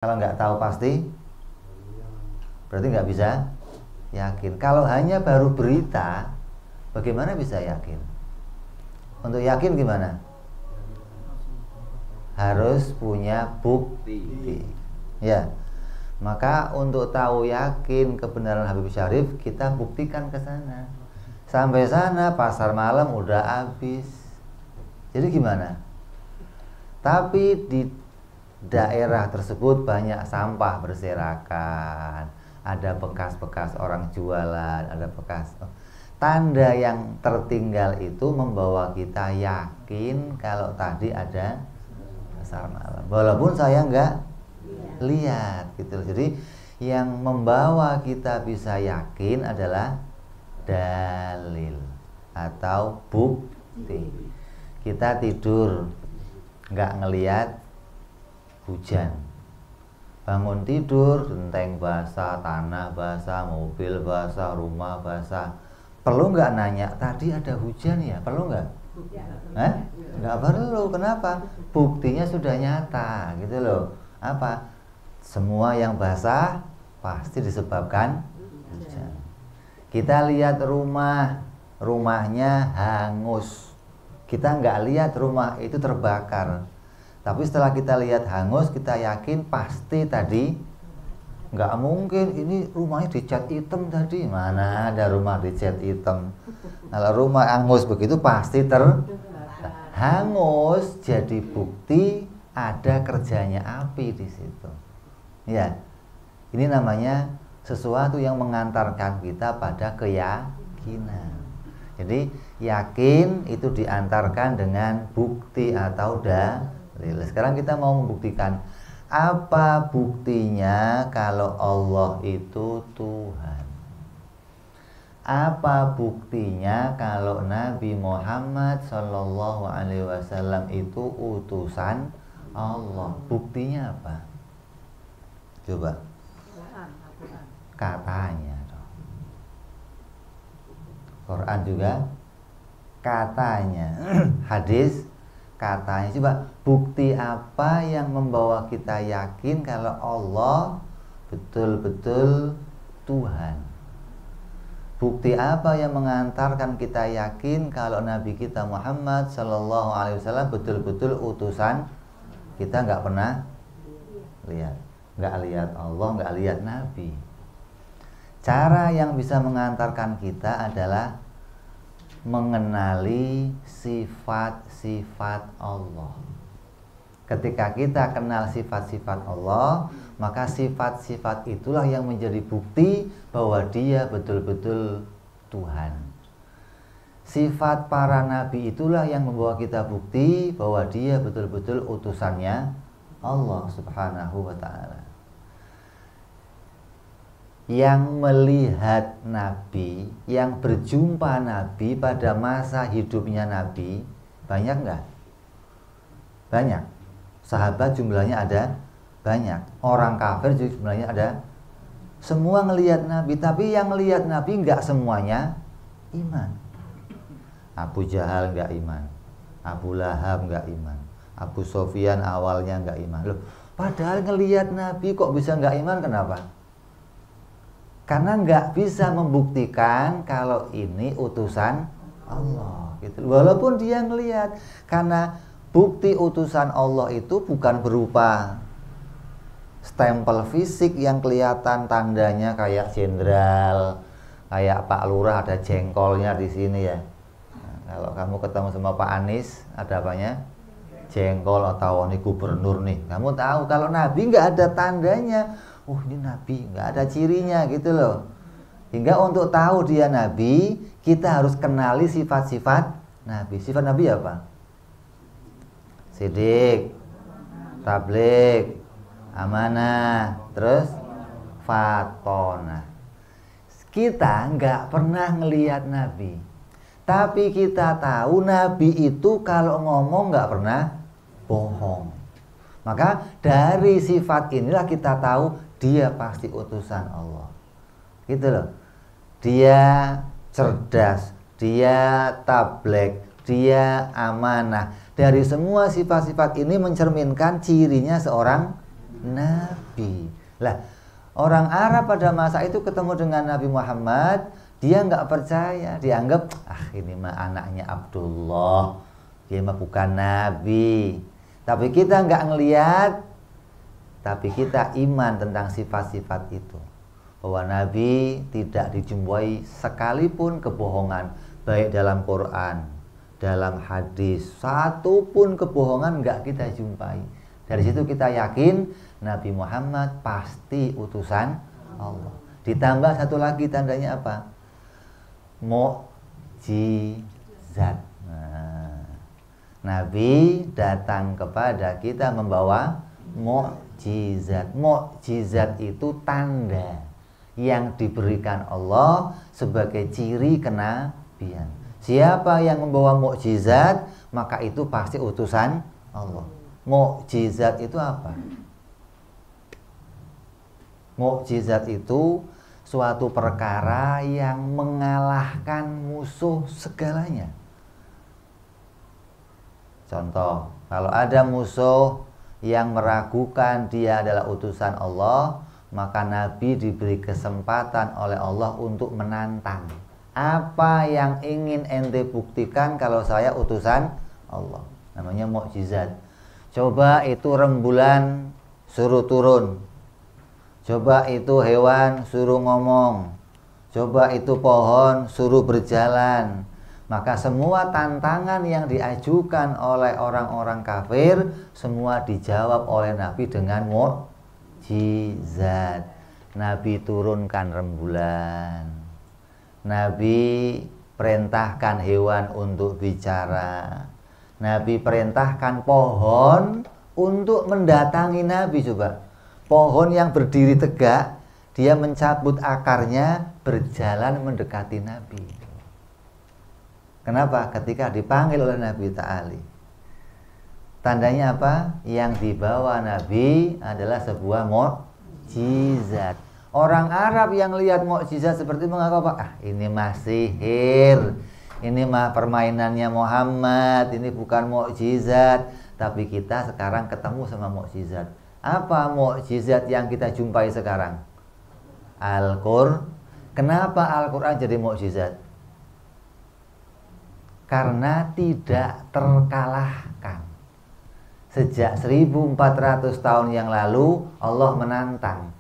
Kalau nggak tahu pasti, berarti nggak bisa yakin. Kalau hanya baru berita, bagaimana bisa yakin? Untuk yakin gimana? Harus punya bukti. Ya, maka untuk tahu yakin kebenaran Habib Syarif, kita buktikan ke sana. Sampai sana pasar malam udah habis. Jadi gimana? Tapi di daerah tersebut banyak sampah berserakan, ada bekas-bekas orang jualan, ada bekas tanda yang tertinggal itu membawa kita yakin kalau tadi ada pasar malam, walaupun saya nggak lihat gitu. Jadi yang membawa kita bisa yakin adalah dalil atau bukti. Kita tidur nggak ngelihat hujan, bangun tidur genteng basah, tanah basah, mobil basah, rumah basah. Perlu nggak nanya tadi ada hujan ya? Perlu nggak? Nggak perlu. Kenapa? Buktinya sudah nyata gitu loh. Apa? Semua yang basah pasti disebabkan hujan. Kita lihat rumahnya hangus. Kita nggak lihat rumah itu terbakar. Tapi setelah kita lihat hangus, kita yakin pasti tadi nggak mungkin ini rumahnya dicat hitam tadi. Mana ada rumah dicat hitam? Kalau rumah hangus begitu pasti hangus. Jadi bukti ada kerjanya api di situ. Ya, ini namanya sesuatu yang mengantarkan kita pada keyakinan. Jadi yakin itu diantarkan dengan bukti atau dalil. Sekarang kita mau membuktikan apa buktinya kalau Allah itu Tuhan. Apa buktinya kalau Nabi Muhammad SAW itu utusan Allah. Buktinya apa? Coba. Katanya. Quran juga katanya. Hadis katanya. Coba bukti apa yang membawa kita yakin kalau Allah betul-betul Tuhan? Bukti apa yang mengantarkan kita yakin kalau Nabi kita Muhammad Sallallahu Alaihi Wasallam betul-betul utusan? Kita nggak pernah lihat, nggak lihat Allah, nggak lihat Nabi. Cara yang bisa mengantarkan kita adalah mengenali sifat-sifat Allah. Ketika kita kenal sifat-sifat Allah, maka sifat-sifat itulah yang menjadi bukti bahwa Dia betul-betul Tuhan. Sifat para nabi itulah yang membawa kita bukti bahwa Dia betul-betul utusannya Allah Subhanahu wa ta'ala. Yang melihat Nabi, yang berjumpa Nabi pada masa hidupnya Nabi, banyak nggak? Banyak. Sahabat jumlahnya ada banyak. Orang kafir juga jumlahnya ada. Semua ngelihat Nabi, tapi yang ngelihat Nabi nggak semuanya iman. Abu Jahal nggak iman, Abu Lahab nggak iman, Abu Sofyan awalnya nggak iman. Loh, padahal ngelihat Nabi kok bisa nggak iman? Kenapa? Karena nggak bisa membuktikan kalau ini utusan Allah gitu. Walaupun dia ngelihat, karena bukti utusan Allah itu bukan berupa stempel fisik yang kelihatan tandanya kayak jenderal, kayak Pak Lurah ada jengkolnya di sini ya. Nah, kalau kamu ketemu sama Pak Anies ada apanya? Jengkol, atau ini gubernur nih. Kamu tahu kalau Nabi nggak ada tandanya. Oh ini Nabi, nggak ada cirinya gitu loh. Hingga untuk tahu dia Nabi, kita harus kenali sifat-sifat Nabi. Sifat Nabi apa? Sidik, tabligh, amanah, terus fatonah. Kita nggak pernah ngelihat Nabi, tapi kita tahu Nabi itu kalau ngomong nggak pernah bohong. Maka dari sifat inilah kita tahu dia pasti utusan Allah. Gitu loh. Dia cerdas, dia tabligh, dia amanah. Dari semua sifat-sifat ini mencerminkan cirinya seorang nabi. Lah, orang Arab pada masa itu ketemu dengan Nabi Muhammad, dia nggak percaya, dianggap ini mah anaknya Abdullah, dia mah bukan nabi. Tapi kita nggak ngelihat, tapi kita iman tentang sifat-sifat itu, bahwa nabi tidak dijumpai sekalipun kebohongan, baik dalam Quran, dalam hadis, satu pun kebohongan nggak kita jumpai. Dari situ kita yakin Nabi Muhammad pasti utusan Allah. Ditambah satu lagi tandanya apa? Mukjizat. Nabi datang kepada kita membawa mukjizat. Mukjizat itu tanda yang diberikan Allah sebagai ciri kenabian. Siapa yang membawa mukjizat, maka itu pasti utusan Allah. Mukjizat itu apa? Mukjizat itu suatu perkara yang mengalahkan musuh segalanya. Contoh, kalau ada musuh yang meragukan dia adalah utusan Allah, maka Nabi diberi kesempatan oleh Allah untuk menantang. Apa yang ingin ente buktikan kalau saya utusan Allah? Namanya mukjizat. Coba itu rembulan suruh turun. Coba itu hewan suruh ngomong. Coba itu pohon suruh berjalan. Maka semua tantangan yang diajukan oleh orang-orang kafir semua dijawab oleh Nabi dengan mukjizat. Nabi turunkan rembulan. Nabi perintahkan hewan untuk bicara. Nabi perintahkan pohon untuk mendatangi Nabi. Coba, pohon yang berdiri tegak, dia mencabut akarnya, berjalan mendekati Nabi. Kenapa? Ketika dipanggil oleh Nabi Ta'ali, tandanya apa? Yang dibawa Nabi adalah sebuah mukjizat. Orang Arab yang lihat mukjizat seperti menganggap apa? Ini mah sihir, ini mah permainannya Muhammad, ini bukan mukjizat. Tapi kita sekarang ketemu sama mukjizat. Apa mukjizat yang kita jumpai sekarang? Al-Qur'an. Kenapa Al-Qur'an jadi mukjizat? Karena tidak terkalahkan. Sejak 1400 tahun yang lalu Allah menantang.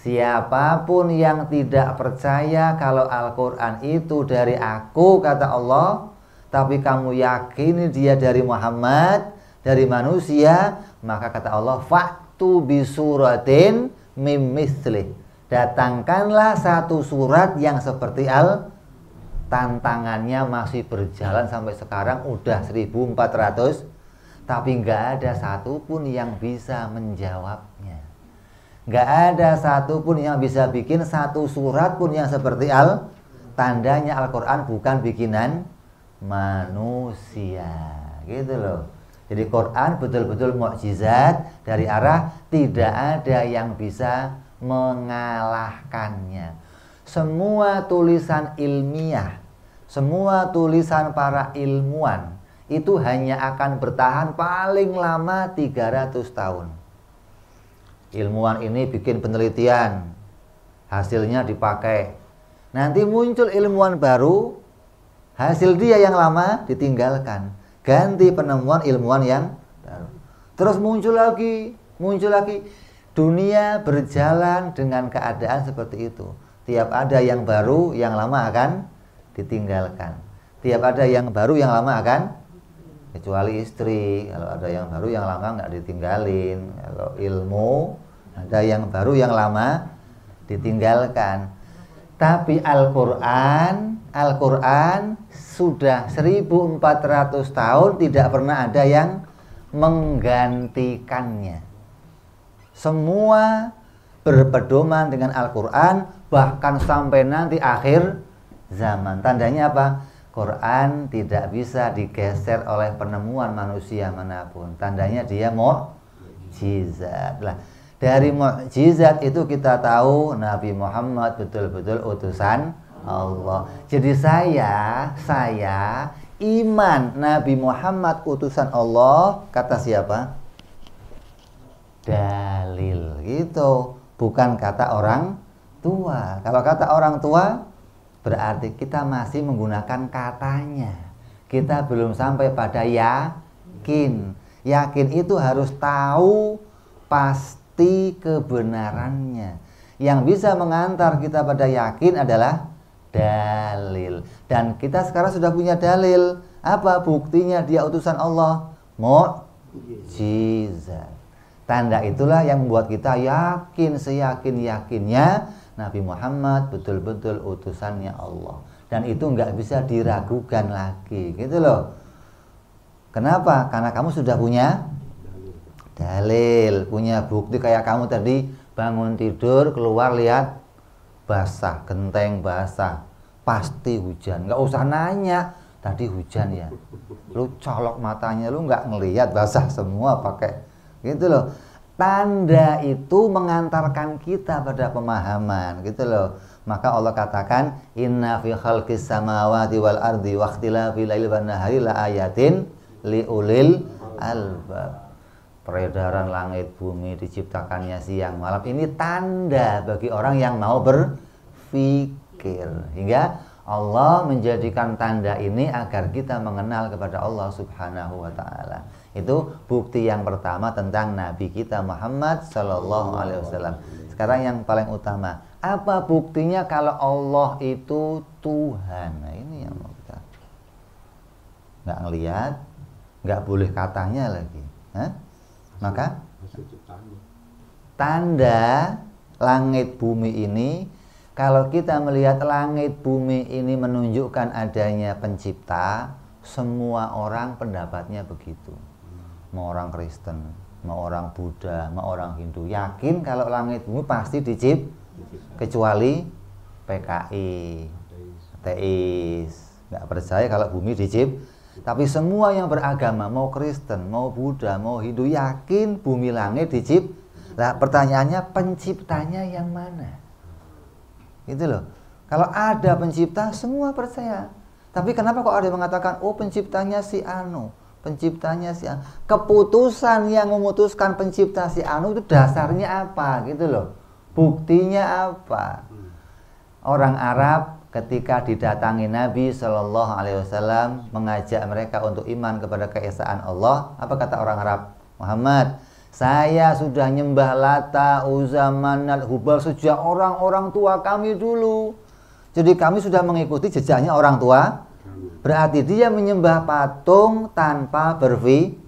Siapapun yang tidak percaya kalau Al-Quran itu dari aku, kata Allah, tapi kamu yakini dia dari Muhammad, dari manusia, maka kata Allah, fa'tu bisuratin mim mislih. Datangkanlah satu surat yang seperti tantangannya masih berjalan sampai sekarang, udah 1400, tapi nggak ada satupun yang bisa menjawabnya. Nggak ada satupun yang bisa bikin satu surat pun yang seperti tandanya Al-Quran bukan bikinan manusia, gitu loh. Jadi Quran betul-betul mukjizat dari arah tidak ada yang bisa mengalahkannya. Semua tulisan ilmiah, semua tulisan para ilmuwan itu hanya akan bertahan paling lama 300 tahun. Ilmuwan ini bikin penelitian, hasilnya dipakai. Nanti muncul ilmuwan baru, hasil dia yang lama ditinggalkan, ganti penemuan ilmuwan yang baru. Terus muncul lagi. Dunia berjalan dengan keadaan seperti itu. Tiap ada yang baru, yang lama akan ditinggalkan. Tiap ada yang baru, yang lama akan, kecuali istri. Kalau ada yang baru, yang lama nggak ditinggalin. Kalau ilmu, ada yang baru, yang lama ditinggalkan. Tapi Al-Quran sudah 1400 tahun tidak pernah ada yang menggantikannya. Semua berpedoman dengan Al-Quran, bahkan sampai nanti akhir zaman. Tandanya apa? Quran tidak bisa digeser oleh penemuan manusia manapun. Tandanya dia mukjizat. Lah, dari mukjizat itu kita tahu Nabi Muhammad betul-betul utusan Allah. Jadi saya iman Nabi Muhammad utusan Allah, kata siapa? dalil gitu, bukan kata orang tua. Kalau kata orang tua berarti kita masih menggunakan katanya, kita belum sampai pada yakin. Yakin itu harus tahu pasti kebenarannya. Yang bisa mengantar kita pada yakin adalah dalil. Dan kita sekarang sudah punya dalil. Apa buktinya dia utusan Allah? Mukjizat. Tanda itulah yang membuat kita yakin seyakin-yakinnya Nabi Muhammad betul-betul utusannya Allah. Dan itu nggak bisa diragukan lagi, gitu loh. Kenapa? Karena kamu sudah punya dalil, punya bukti. Kayak kamu tadi bangun tidur, keluar lihat basah, genteng basah, pasti hujan. Nggak usah nanya, tadi hujan ya. Lu colok matanya, lu nggak ngelihat basah semua pakai, gitu loh. Tanda itu mengantarkan kita pada pemahaman, gitu loh. Maka Allah katakan, inna fi khalqis samawati wal ardi wa ikhtilafil laili wan nahari la ayatin liulil albab. Peredaran langit bumi, diciptakannya siang malam, ini tanda bagi orang yang mau berpikir. Hingga Allah menjadikan tanda ini agar kita mengenal kepada Allah Subhanahu wa ta'ala. Itu bukti yang pertama tentang Nabi kita Muhammad Sallallahu Alaihi Wasallam. Sekarang yang paling utama, apa buktinya kalau Allah itu Tuhan? Nah, ini yang mau kita nggak ngelihat, nggak boleh katanya lagi. Maka tanda langit bumi ini, kalau kita melihat langit bumi ini menunjukkan adanya pencipta, semua orang pendapatnya begitu. Mau orang Kristen, mau orang Buddha, mau orang Hindu, yakin kalau langit bumi pasti dicipta, kecuali PKI, ateis, nggak percaya kalau bumi dicipta. Tapi semua yang beragama, mau Kristen, mau Buddha, mau Hindu, yakin bumi langit dicipta. Nah, pertanyaannya penciptanya yang mana? Itu loh. Kalau ada pencipta, semua percaya. Tapi kenapa kok ada yang mengatakan, oh penciptanya si Anu, penciptanya si Anu. Keputusan yang memutuskan pencipta si Anu itu dasarnya apa, gitu loh. Buktinya apa? Orang Arab ketika didatangi Nabi Shallallahu Alaihi Wasallam mengajak mereka untuk iman kepada keesaan Allah, apa kata orang Arab? Muhammad, saya sudah nyembah Lata, Uzza, Manat, Hubal sejak orang-orang tua kami dulu. Jadi kami sudah mengikuti jejaknya orang tua. Berarti dia menyembah patung tanpa berpikir.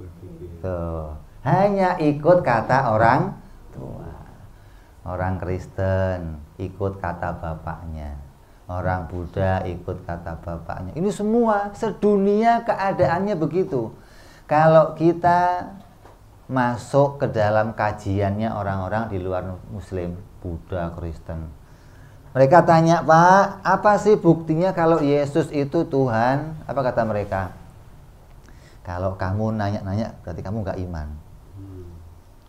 Hanya ikut kata orang tua. Orang Kristen ikut kata bapaknya. Orang Buddha ikut kata bapaknya. Ini semua sedunia keadaannya begitu. Kalau kita masuk ke dalam kajiannya orang-orang di luar Muslim, Buddha, Kristen, mereka tanya, Pak, apa sih buktinya kalau Yesus itu Tuhan? Apa kata mereka? Kalau kamu nanya-nanya berarti kamu nggak iman.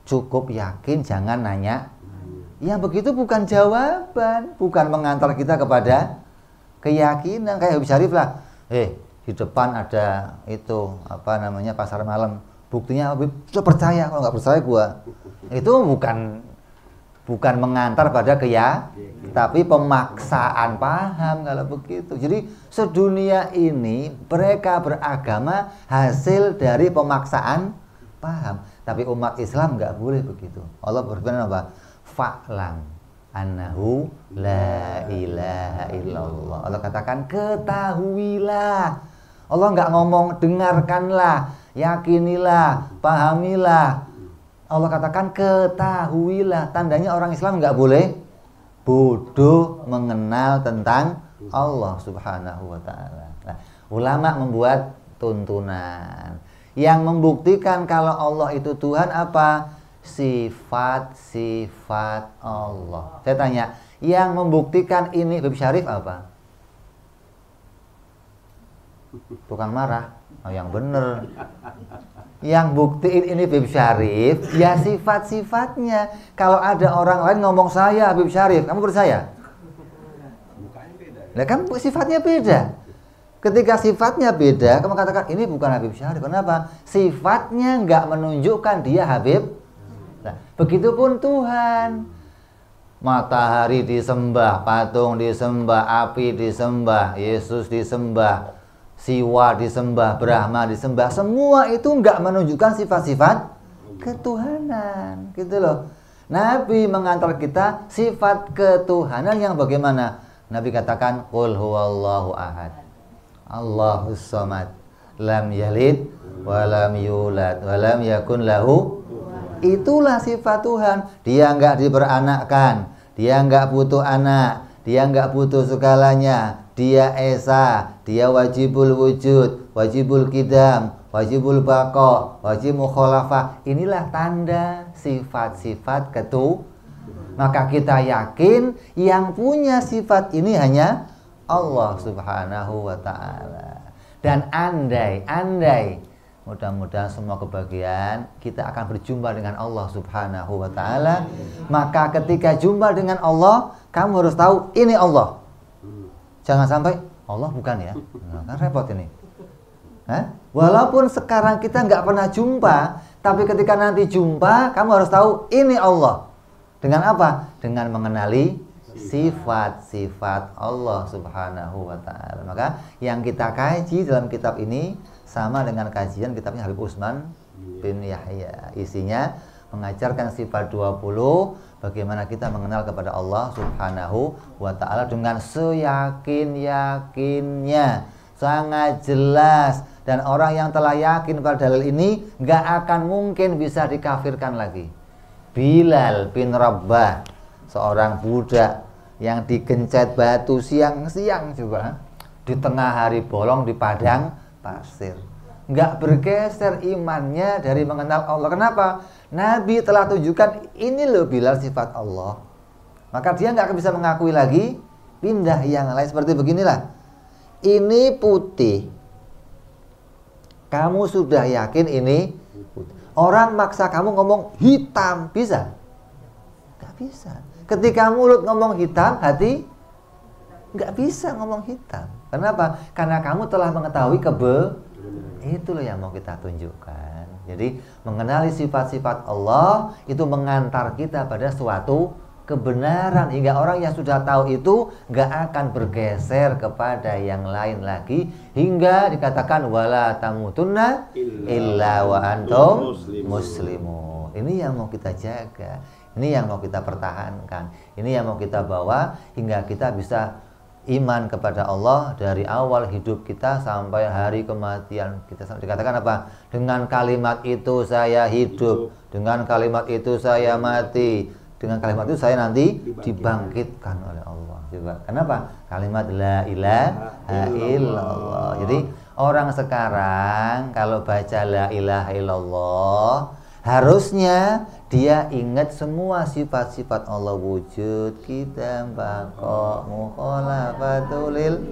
Cukup yakin, jangan nanya. Ya begitu bukan jawaban, bukan mengantar kita kepada keyakinan. Kayak Habib Syarif lah, di depan ada itu apa namanya pasar malam, buktinya Habib sudah percaya, kalau nggak percaya gua. Itu bukan mengantar pada keyakinan, tapi pemaksaan paham kalau begitu. Jadi sedunia ini mereka beragama hasil dari pemaksaan paham. Tapi umat Islam nggak boleh begitu. Allah berfirman apa? Fa'lam annahu la ilaha illallah. Allah katakan ketahuilah. Allah nggak ngomong dengarkanlah, yakinilah, pahamilah. Allah katakan ketahuilah. Tandanya orang Islam nggak boleh bodoh mengenal tentang Allah Subhanahu wa ta'ala. Nah, ulama membuat tuntunan yang membuktikan kalau Allah itu Tuhan apa? Sifat-sifat Allah. Saya tanya, yang membuktikan ini Habib Syarif apa? Tukang marah. Oh, yang bener. Yang buktiin ini Habib Syarif, ya sifat-sifatnya. Kalau ada orang lain ngomong saya Habib Syarif, kamu percaya? Nah kan sifatnya beda. Ketika sifatnya beda, kamu katakan ini bukan Habib Syarif. Kenapa? Sifatnya nggak menunjukkan dia Habib Nah, begitupun Tuhan. Matahari disembah, patung disembah, api disembah, Yesus disembah, Siwa disembah, Brahma disembah. Semua itu enggak menunjukkan sifat-sifat ketuhanan, gitu loh. Nabi mengantar kita sifat ketuhanan yang bagaimana? Nabi katakan, Qul huwallahu ahad, Allahus samad, lam yalid wa lam yulad wa lam yakun lahu. Itulah sifat Tuhan. Dia enggak diperanakkan, dia enggak butuh anak, dia enggak butuh segalanya, dia esa, dia wajibul wujud, wajibul qidam, wajibul baqa, wajib mukhalafah. Inilah tanda sifat-sifat Maka kita yakin yang punya sifat ini hanya Allah Subhanahu wa ta'ala. Dan andai mudah-mudahan semua kebahagiaan kita akan berjumpa dengan Allah Subhanahu wa ta'ala. Maka ketika jumpa dengan Allah, kamu harus tahu ini Allah. Jangan sampai Allah bukan ya. Nah, kan repot ini. Walaupun sekarang kita nggak pernah jumpa, tapi ketika nanti jumpa, kamu harus tahu ini Allah. Dengan apa? Dengan mengenali sifat-sifat Allah Subhanahu wa ta'ala. Maka yang kita kaji dalam kitab ini sama dengan kajian kitabnya Habib Utsman bin Yahya. Isinya mengajarkan sifat 20, bagaimana kita mengenal kepada Allah Subhanahu wa ta'ala dengan seyakin-yakinnya, sangat jelas. Dan orang yang telah yakin pada dalil ini gak akan mungkin bisa dikafirkan lagi. Bilal bin Rabah, seorang budak yang digencet batu siang-siang juga di tengah hari bolong di padang pasir, nggak bergeser imannya dari mengenal Allah. Kenapa? Nabi telah tunjukkan ini loh Bilal sifat Allah. Maka dia nggak akan bisa mengakui lagi, pindah yang lain. Seperti beginilah, ini putih, kamu sudah yakin ini putih. Orang maksa kamu ngomong hitam, bisa? Nggak bisa. Ketika mulut ngomong hitam, hati nggak bisa ngomong hitam. Kenapa? Karena kamu telah mengetahui itulah yang mau kita tunjukkan. Jadi mengenali sifat-sifat Allah itu mengantar kita pada suatu kebenaran, hingga orang yang sudah tahu itu nggak akan bergeser kepada yang lain lagi, hingga dikatakan wala tamutunna illa wa antum muslimun. Ini yang mau kita jaga, ini yang mau kita pertahankan, ini yang mau kita bawa hingga kita bisa iman kepada Allah dari awal hidup kita sampai hari kematian kita. Dikatakan apa? Dengan kalimat itu saya hidup, dengan kalimat itu saya mati, dengan kalimat itu saya nanti dibangkitkan oleh Allah. Coba, kenapa? Kalimat la ilaha illallah. Jadi orang sekarang kalau baca la ilaha illallah, harusnya dia ingat semua sifat-sifat Allah, wujud, qidam, baqa, mukhalafatulil.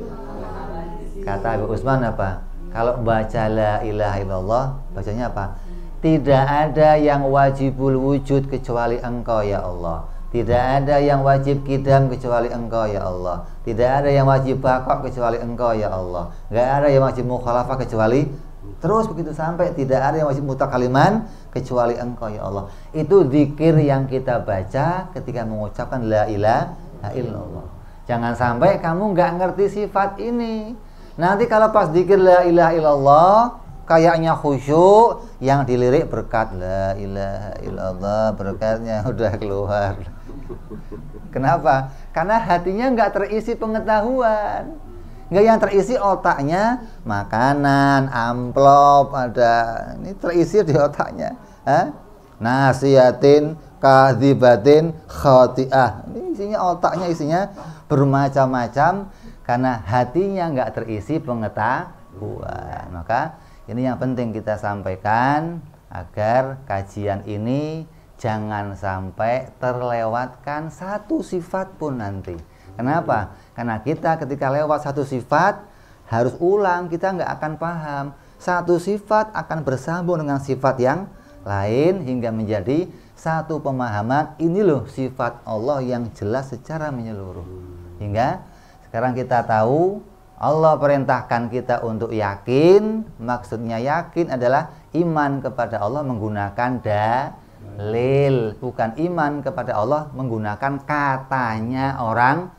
Kata Habib Utsman apa? Kalau baca la ilaha illallah, bacanya apa? Tidak ada yang wajibul wujud kecuali Engkau ya Allah. Tidak ada yang wajib qidam kecuali Engkau ya Allah. Tidak ada yang wajib baqa kecuali Engkau ya Allah. Enggak ada yang wajib mukhalafah kecuali, terus begitu sampai tidak ada yang wajib mutakaliman kecuali Engkau ya Allah. Itu zikir yang kita baca ketika mengucapkan la ilaha illallah. Jangan sampai kamu nggak ngerti sifat ini. Nanti kalau pas zikir la ilaha illallah kayaknya khusyuk, yang dilirik berkat la ilaha illallah, berkatnya udah keluar. Kenapa? Karena hatinya nggak terisi pengetahuan. Nggak, yang terisi otaknya makanan, amplop, ada ini terisi di otaknya. Nasihatin, kadhibatin, khati'ah. Ini isinya otaknya, isinya bermacam-macam karena hatinya nggak terisi pengetahuan. Maka ini yang penting kita sampaikan agar kajian ini jangan sampai terlewatkan satu sifat pun nanti. Kenapa? Karena kita ketika lewat satu sifat harus ulang, kita nggak akan paham. Satu sifat akan bersambung dengan sifat yang lain hingga menjadi satu pemahaman. Ini loh sifat Allah yang jelas secara menyeluruh. Hingga sekarang kita tahu Allah perintahkan kita untuk yakin. Maksudnya yakin adalah iman kepada Allah menggunakan lil, bukan iman kepada Allah menggunakan katanya orang.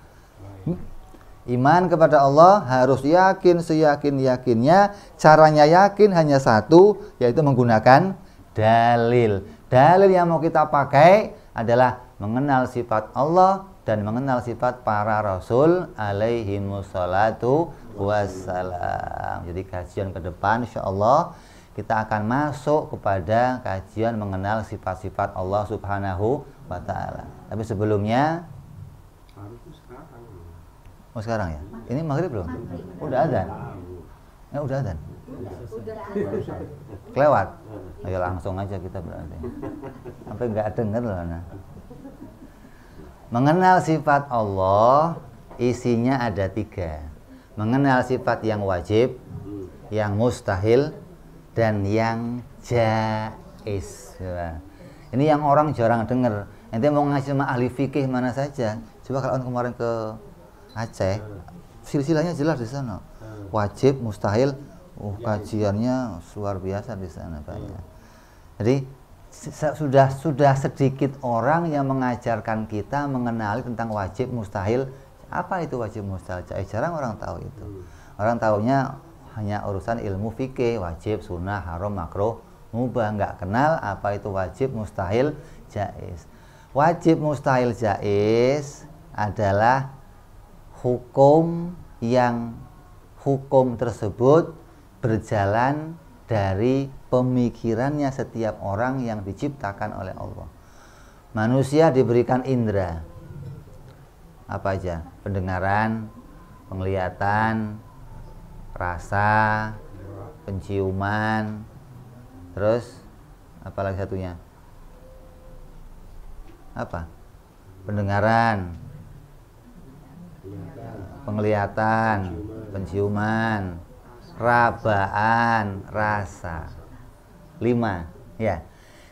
Iman kepada Allah harus yakin seyakin-yakinnya. Caranya yakin hanya satu, yaitu menggunakan dalil. Dalil yang mau kita pakai adalah mengenal sifat Allah dan mengenal sifat para rasul alaihimussalatu wassalam. Jadi kajian ke depan insyaallah kita akan masuk kepada kajian mengenal sifat-sifat Allah Subhanahu wa taala. Tapi sebelumnya sekarang ya? Ini maghrib belum? Udah adzan? Ya udah adzan. Kelewat. Ayo langsung aja kita berarti. Sampai nggak denger loh. Nah. Mengenal sifat Allah isinya ada 3. Mengenal sifat yang wajib, yang mustahil, dan yang jaiz. Ini yang orang jarang dengar. Nanti mau ngasih sama ahli fikih mana saja. Coba kalau kemarin ke Aceh, silsilahnya jelas di sana. Wajib, mustahil, kajiannya luar biasa di sana banyak. Jadi sudah sedikit orang yang mengajarkan kita mengenali tentang wajib, mustahil. Apa itu wajib, mustahil? Jarang orang tahu itu. Orang tahunya hanya urusan ilmu fikih, wajib, sunnah, haram, makruh, mubah. Nggak kenal apa itu wajib, mustahil, jaiz. Wajib, mustahil, jaiz adalah hukum yang hukum tersebut berjalan dari pemikirannya setiap orang yang diciptakan oleh Allah. Manusia diberikan indera. Apa aja? Pendengaran, penglihatan, rasa, penciuman, terus apa lagi satunya? Apa? Pendengaran, penglihatan, penciuman, rabaan, rasa. 5, ya.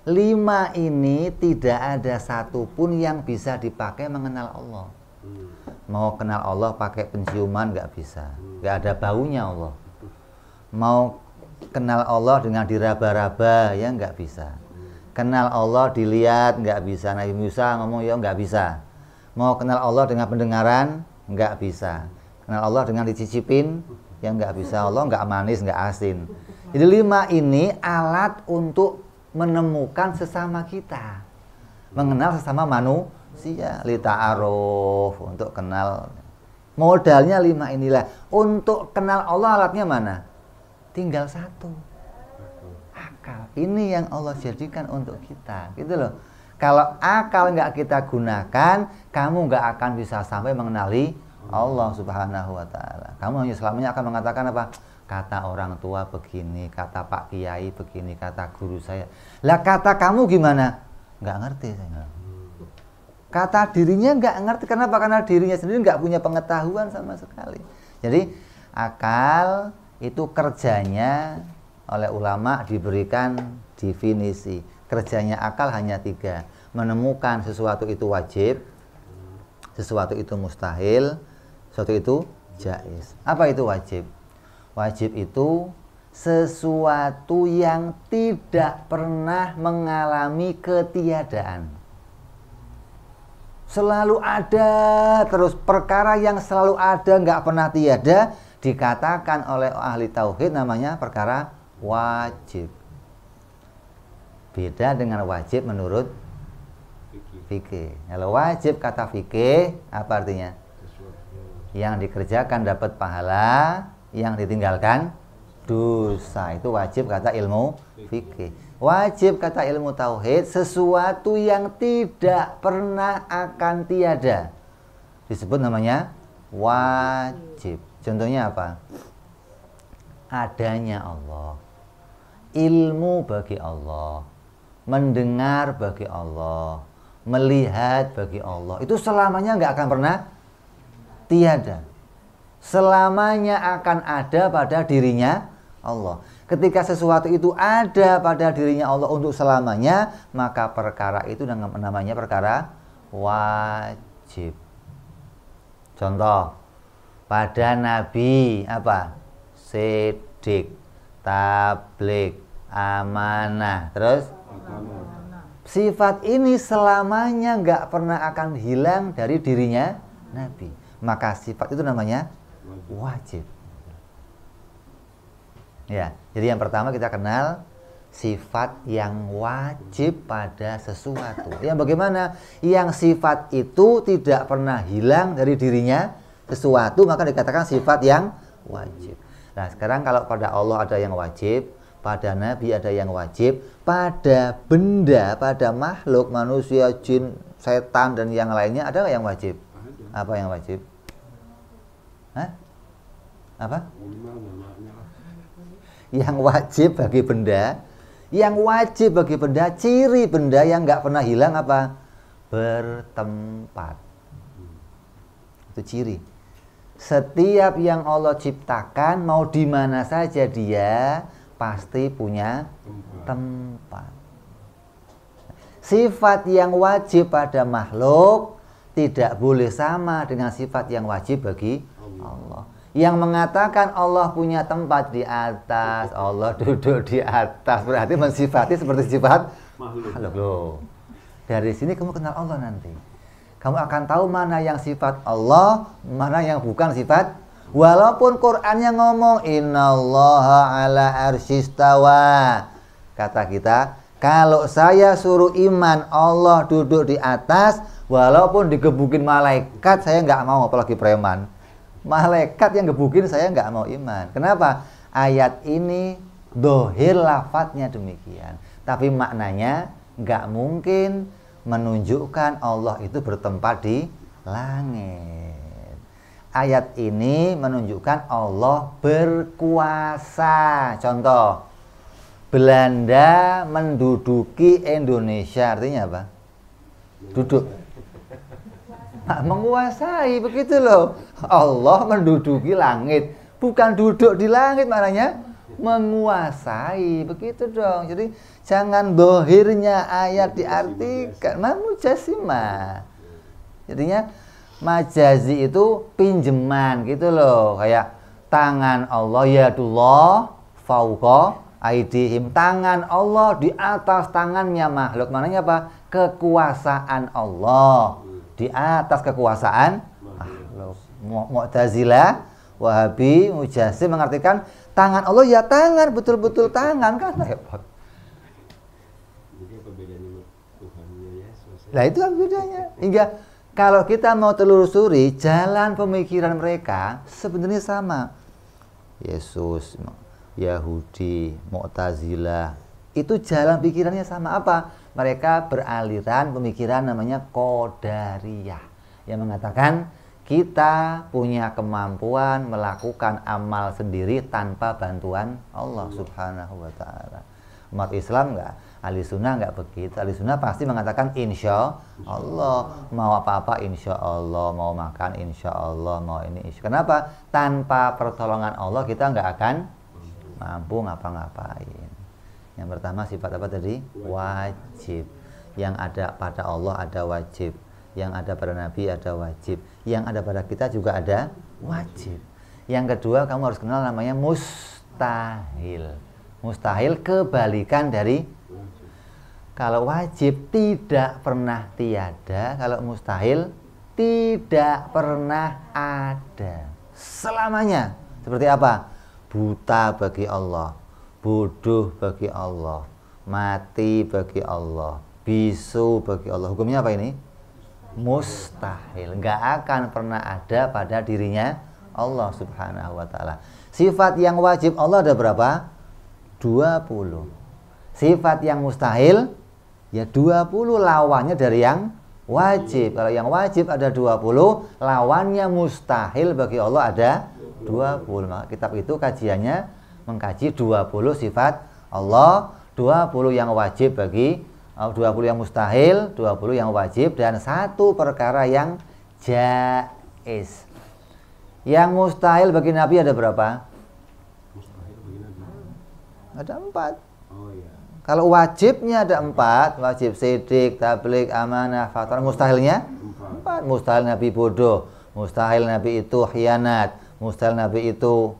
5 ini tidak ada satupun yang bisa dipakai mengenal Allah. Mau kenal Allah pakai penciuman nggak bisa, nggak ada baunya Allah. Mau kenal Allah dengan diraba-raba ya nggak bisa. Kenal Allah dilihat nggak bisa. Nabi Musa ngomong ya nggak bisa. Mau kenal Allah dengan pendengaran nggak bisa. Kenal Allah dengan dicicipin ya nggak bisa. Allah nggak manis nggak asin. Jadi 5 ini alat untuk menemukan sesama kita, mengenal sesama manusia, lita'aruf, untuk kenal. Modalnya 5 inilah. Untuk kenal Allah alatnya mana? Tinggal 1, akal. Ini yang Allah jadikan untuk kita, gitu loh. Kalau akal nggak kita gunakan, kamu nggak akan bisa sampai mengenali Allah Subhanahu wa ta'ala. Kamu hanya selamanya akan mengatakan apa? Kata orang tua begini, kata Pak Kiai begini, kata guru saya. Lah kata kamu gimana? Nggak ngerti saya. Kata dirinya nggak ngerti. Kenapa? Karena dirinya sendiri nggak punya pengetahuan sama sekali. Jadi akal itu kerjanya oleh ulama diberikan definisi. Kerjanya akal hanya 3. Menemukan sesuatu itu wajib, sesuatu itu mustahil, sesuatu itu jaiz. Apa itu wajib? Wajib itu sesuatu yang tidak pernah mengalami ketiadaan. Selalu ada terus, perkara yang selalu ada nggak pernah tiada dikatakan oleh ahli tauhid namanya perkara wajib. Beda dengan wajib menurut fikih. Kalau wajib kata fikih apa artinya? Yang dikerjakan dapat pahala, yang ditinggalkan dosa. Itu wajib kata ilmu fikih. Wajib kata ilmu tauhid sesuatu yang tidak pernah akan tiada disebut namanya wajib. Contohnya apa? Adanya Allah, ilmu bagi Allah, mendengar bagi Allah, melihat bagi Allah. Itu selamanya nggak akan pernah tiada. Selamanya akan ada pada dirinya Allah. Ketika sesuatu itu ada pada dirinya Allah untuk selamanya, maka perkara itu namanya perkara wajib. Contoh, pada Nabi apa? Siddiq, tabligh, amanah, terus Sifat ini selamanya nggak pernah akan hilang dari dirinya Nabi. Maka sifat itu namanya wajib. Ya, jadi yang pertama kita kenal sifat yang wajib pada sesuatu. Yang bagaimana? Yang sifat itu tidak pernah hilang dari dirinya sesuatu, maka dikatakan sifat yang wajib. Nah, sekarang kalau pada Allah ada yang wajib, pada Nabi ada yang wajib, pada benda, pada makhluk, manusia, jin, setan, dan yang lainnya ada nggak yang wajib? Apa yang wajib? Hah? Apa? Yang wajib bagi benda, yang wajib bagi benda, ciri benda yang nggak pernah hilang apa? Bertempat. Itu ciri. Setiap yang Allah ciptakan, mau di mana saja dia pasti punya tempat. Sifat yang wajib pada makhluk tidak boleh sama dengan sifat yang wajib bagi Allah. Yang mengatakan Allah punya tempat di atas, Allah duduk di atas, berarti mensifati seperti sifat makhluk. Loh. Dari sini kamu kenal Allah nanti. Kamu akan tahu mana yang sifat Allah, mana yang bukan sifat. Walaupun Qur'annya ngomong innallaha ala arsyistawa. Kata kita, kalau saya suruh iman Allah duduk di atas, walaupun digebukin malaikat saya nggak mau, apalagi preman. Malaikat yang gebukin saya nggak mau iman. Kenapa? Ayat ini dohir lafadznya demikian, tapi maknanya nggak mungkin menunjukkan Allah itu bertempat di langit. Ayat ini menunjukkan Allah berkuasa. Contoh, Belanda menduduki Indonesia, artinya apa? Duduk. Menguasai, begitu loh. Allah menduduki langit, bukan duduk di langit, maknanya menguasai, begitu dong. Jadi jangan dohirnya ayat diartikan mujazimah. Jadinya majazi itu pinjeman gitu loh, kayak tangan Allah yadullah fauqa aidihim, tangan Allah di atas tangannya makhluk. Maknanya apa? Kekuasaan Allah di atas kekuasaan makhluk. Mu'tazilah, Wahabi, Mujazim mengartikan tangan Allah ya tangan, betul-betul tangan, kan repot. Nah itu kan bedanya. Hingga kalau kita mau telusuri jalan pemikiran mereka sebenarnya sama. Yesus, Yahudi, Mu'tazilah, itu jalan pikirannya sama. Apa? Mereka beraliran pemikiran namanya Qadariyah, yang mengatakan kita punya kemampuan melakukan amal sendiri tanpa bantuan Allah Subhanahu wa ta'ala. Umat Islam enggak, ahli sunnah enggak begitu. Ahli sunnah pasti mengatakan insya Allah, mau apa-apa insya Allah, mau makan insya Allah, mau ini insya. Kenapa? Tanpa pertolongan Allah kita enggak akan mampu ngapa-ngapain. Yang pertama sifat apa tadi? Wajib. Yang ada pada Allah ada wajib, yang ada pada Nabi ada wajib, yang ada pada kita juga ada wajib. Yang kedua kamu harus kenal namanya mustahil. Mustahil kebalikan dari kalau wajib tidak pernah tiada, kalau mustahil tidak pernah ada selamanya. Seperti apa? Buta bagi Allah, bodoh bagi Allah, mati bagi Allah, bisu bagi Allah. Hukumnya apa ini? Mustahil, nggak akan pernah ada pada dirinya Allah Subhanahu wa ta'ala. Sifat yang wajib Allah ada berapa? 20. Sifat yang mustahil ya 20, lawannya dari yang wajib. Kalau yang wajib ada 20, lawannya mustahil bagi Allah ada 20. Maka kitab itu kajiannya mengkaji 20 sifat Allah, 20 yang wajib bagi 20 yang mustahil, 20 yang wajib, dan satu perkara yang jaiz. Yang mustahil bagi Nabi ada berapa? Mustahil bagi Nabi ada 4. Oh, iya. Kalau wajibnya ada 4, wajib sidik, tabligh, amanah, fatar. Mustahilnya 4. Mustahil Nabi bodoh, mustahil Nabi itu khianat, mustahil Nabi itu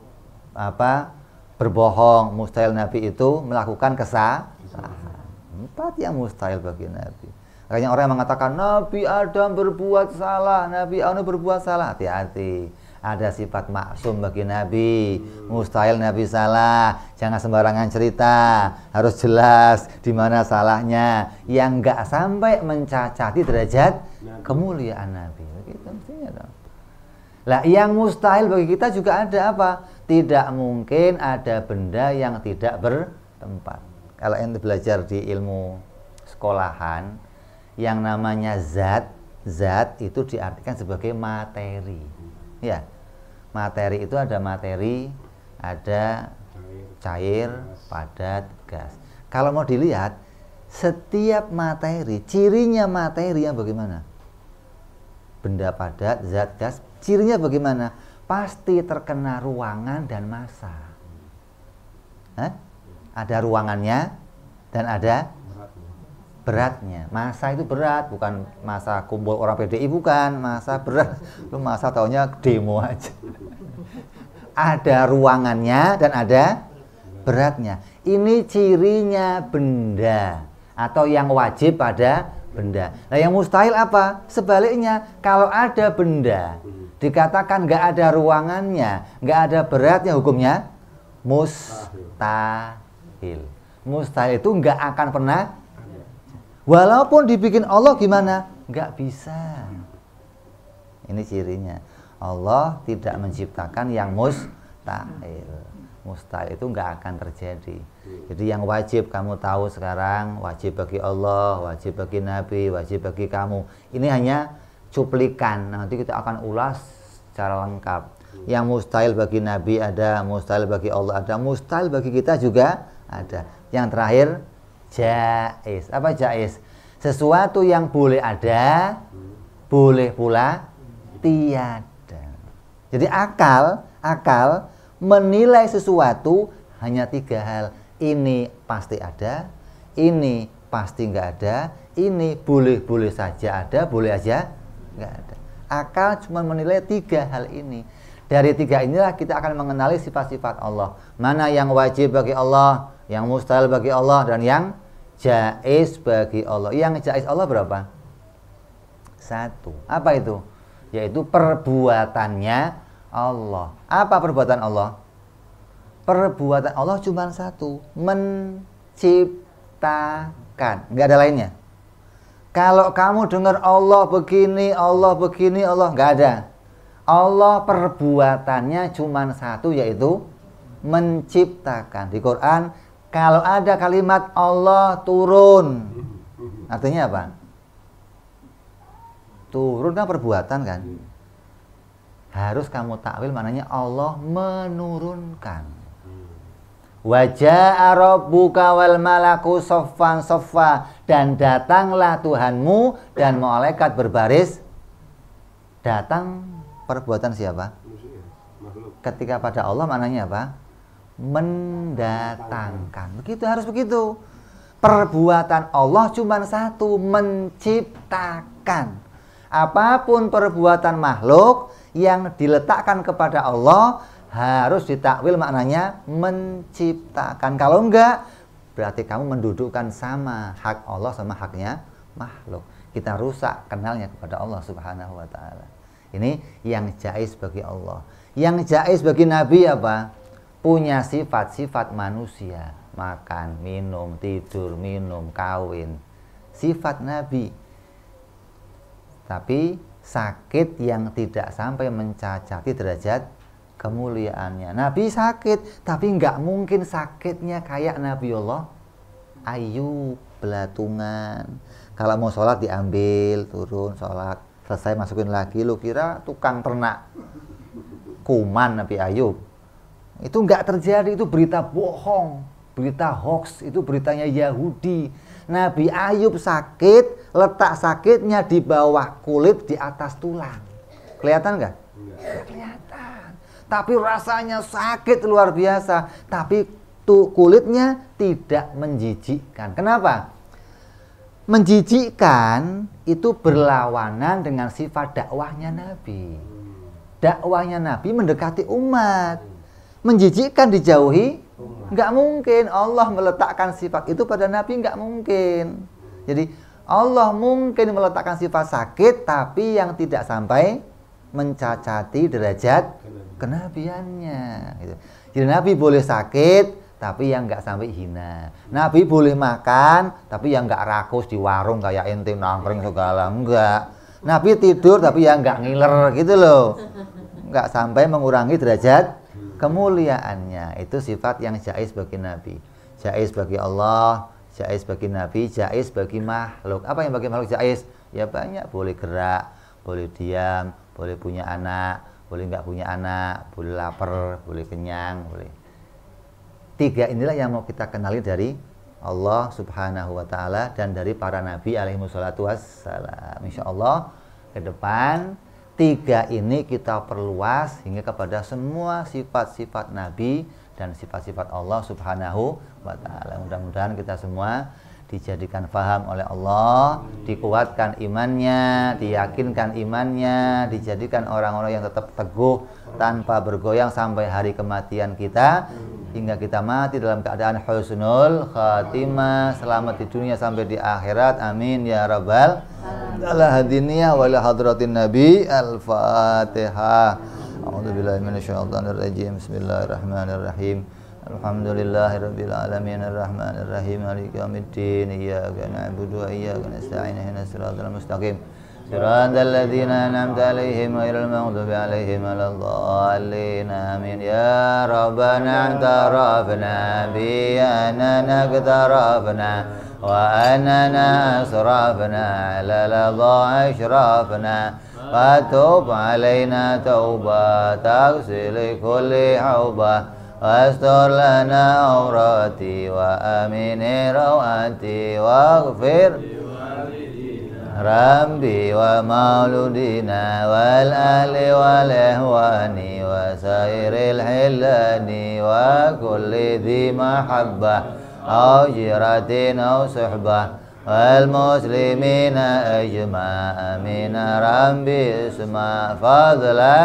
berbohong, mustahil Nabi itu melakukan kesalahan. 4 yang mustahil bagi Nabi. Makanya orang yang mengatakan Nabi Adam berbuat salah, Nabi Anu berbuat salah, hati-hati. Ada sifat maksum bagi Nabi. Mustahil Nabi salah. Jangan sembarangan cerita. Harus jelas di mana salahnya. Yang enggak sampai mencacati derajat kemuliaan Nabi. Begitu mestinya dong. Lah yang mustahil bagi kita juga ada apa? Tidak mungkin ada benda yang tidak bertempat. Kalau ente belajar di ilmu sekolahan, yang namanya zat itu diartikan sebagai materi. Ya, materi itu ada materi, ada cair, padat, gas. Kalau mau dilihat, setiap materi, cirinya materi yang bagaimana? Benda padat, zat, gas, cirinya bagaimana? Pasti terkena ruangan dan massa. Ada ruangannya dan ada beratnya. Massa itu berat, bukan massa kumpul orang PDI, bukan. Massa berat, lu massa taunya demo aja. Ada ruangannya dan ada beratnya. Ini cirinya benda atau yang wajib pada benda. Nah yang mustahil apa? Sebaliknya, kalau ada benda dikatakan nggak ada ruangannya, nggak ada beratnya, hukumnya mustahil. Mustahil itu nggak akan pernah. Walaupun dibikin Allah gimana? Nggak bisa. Ini cirinya. Allah tidak menciptakan yang mustahil. Mustahil itu nggak akan terjadi. Jadi yang wajib kamu tahu sekarang, wajib bagi Allah, wajib bagi Nabi, wajib bagi kamu. Ini hanya cuplikan. Nanti kita akan ulas secara lengkap. Yang mustahil bagi Nabi ada, mustahil bagi Allah ada, mustahil bagi kita juga ada. Yang terakhir, jaiz. Apa jaiz? Sesuatu yang boleh ada, boleh pula tiada. Jadi akal menilai sesuatu hanya 3 hal. Ini pasti ada, ini pasti nggak ada, ini boleh saja ada, boleh aja nggak ada. Akal cuma menilai 3 hal ini. Dari 3 inilah kita akan mengenali sifat-sifat Allah. Mana yang wajib bagi Allah, yang mustahil bagi Allah, dan yang jaiz bagi Allah. Yang jaiz Allah berapa? 1. Apa itu? Yaitu perbuatannya Allah. Apa perbuatan Allah? Perbuatan Allah cuma 1, menciptakan. Nggak ada lainnya. Kalau kamu dengar Allah begini, Allah nggak ada. Allah perbuatannya cuma 1, yaitu menciptakan. Di Quran, kalau ada kalimat Allah turun, artinya apa? Turun kan perbuatan kan? Harus kamu takwil maknanya Allah menurunkan. Wajah rabbuka wal malaku soffan soffa, dan datanglah Tuhanmu dan malaikat berbaris. Datang perbuatan siapa? Ketika pada Allah maknanya apa? Mendatangkan. Begitu, harus begitu. Perbuatan Allah cuma 1, menciptakan. Apapun perbuatan makhluk yang diletakkan kepada Allah harus ditakwil maknanya menciptakan. Kalau enggak, berarti kamu mendudukkan sama hak Allah sama haknya makhluk. Kita rusak kenalnya kepada Allah Subhanahu wa ta'ala. Ini yang jaiz bagi Allah. Yang jaiz bagi Nabi apa? Punya sifat-sifat manusia. Makan, minum, tidur, minum, kawin. Sifat Nabi. Tapi sakit yang tidak sampai mencacati derajat kemuliaannya. Nabi sakit, tapi nggak mungkin sakitnya kayak Nabi Allah Ayub, belatungan. Kalau mau sholat diambil, turun sholat, selesai masukin lagi. Lu kira tukang ternak kuman Nabi Ayub? Itu nggak terjadi, itu berita bohong, berita hoax, itu beritanya Yahudi. Nabi Ayub sakit, letak sakitnya di bawah kulit, di atas tulang. Kelihatan nggak? Nggak kelihatan. Tapi rasanya sakit luar biasa. Tapi kulitnya tidak menjijikkan. Kenapa? Menjijikkan itu berlawanan dengan sifat dakwahnya Nabi. Dakwahnya Nabi mendekati umat. Menjijikkan dijauhi Nggak mungkin Allah meletakkan sifat itu pada Nabi, nggak mungkin. Jadi Allah mungkin meletakkan sifat sakit, tapi yang tidak sampai mencacati derajat kenabiannya. Gitu. Jadi Nabi boleh sakit, tapi yang nggak sampai hina. Nabi boleh makan, tapi yang nggak rakus di warung kayak ente nangkring segala, enggak. Nabi tidur, tapi yang nggak ngiler gitu loh. Nggak sampai mengurangi derajat kemuliaannya. Itu sifat yang jaiz bagi Nabi. Jaiz bagi Allah, jaiz bagi Nabi, jaiz bagi makhluk. Apa yang bagi makhluk jaiz? Ya banyak, boleh gerak, boleh diam, boleh punya anak, boleh nggak punya anak, boleh lapar, boleh kenyang, boleh. Tiga inilah yang mau kita kenali dari Allah Subhanahu wa ta'ala dan dari para nabi alaihi wassalatu wassalam. Insyaallah ke depan tiga ini kita perluas hingga kepada semua sifat-sifat nabi dan sifat-sifat Allah Subhanahu wa ta'ala. Mudah-mudahan kita semua dijadikan faham oleh Allah, dikuatkan imannya, diyakinkan imannya, dijadikan orang-orang yang tetap teguh tanpa bergoyang sampai hari kematian kita, hingga kita mati dalam keadaan husnul khatimah, selamat di dunia sampai di akhirat. Amin ya rabbal alamin. Wa ila hadratin nabi. Al-Fatihah. A'udzubillahi minasyaitonir rajim. Bismillahirrahmanirrahim. Alhamdulillahirabbil alamin arrahmanir rahim maliki yaumiddin iyyaka na'budu wa iyyaka nasta'in ihdinas siratal mustaqim siratal ladzina an'amta 'alaihim ghairil maghdubi 'alaihim waladdallin amin ya rabbana tarafna bi anana qtarafna wa anana asrafna 'ala ladha ashrafna fatub 'alaina tauba taghsil kulli hauba واستر لنا عوراتي وآمن روعاتي واغفر ربي ومولودنا والآل والإخوان وسائر الحلان وكل ذي محبة أو جيرة أو صحبة والمسلمين أجمع آمين ربي اسمع فضلا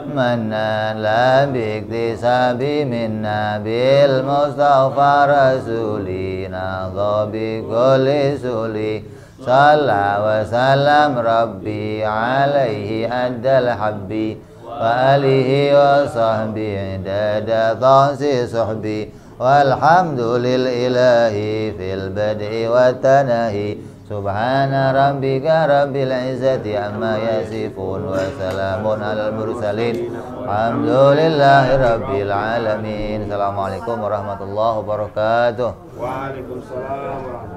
منا لا باكتساب منا بالمصطفى رسولي ناظر بكل سولي صلى وسلم ربي عليه أدى الحبي وآله وصحبه عدد طاس صحبي والحمد لله في البدء والتنهي سبحان ربك رب العزة عما يصفون وسلام على المرسلين الحمد لله رب العالمين. Assalamualaikum warahmatullahi wabarakatuh. Waalaikumsalam warahmatullahi wabarakatuh.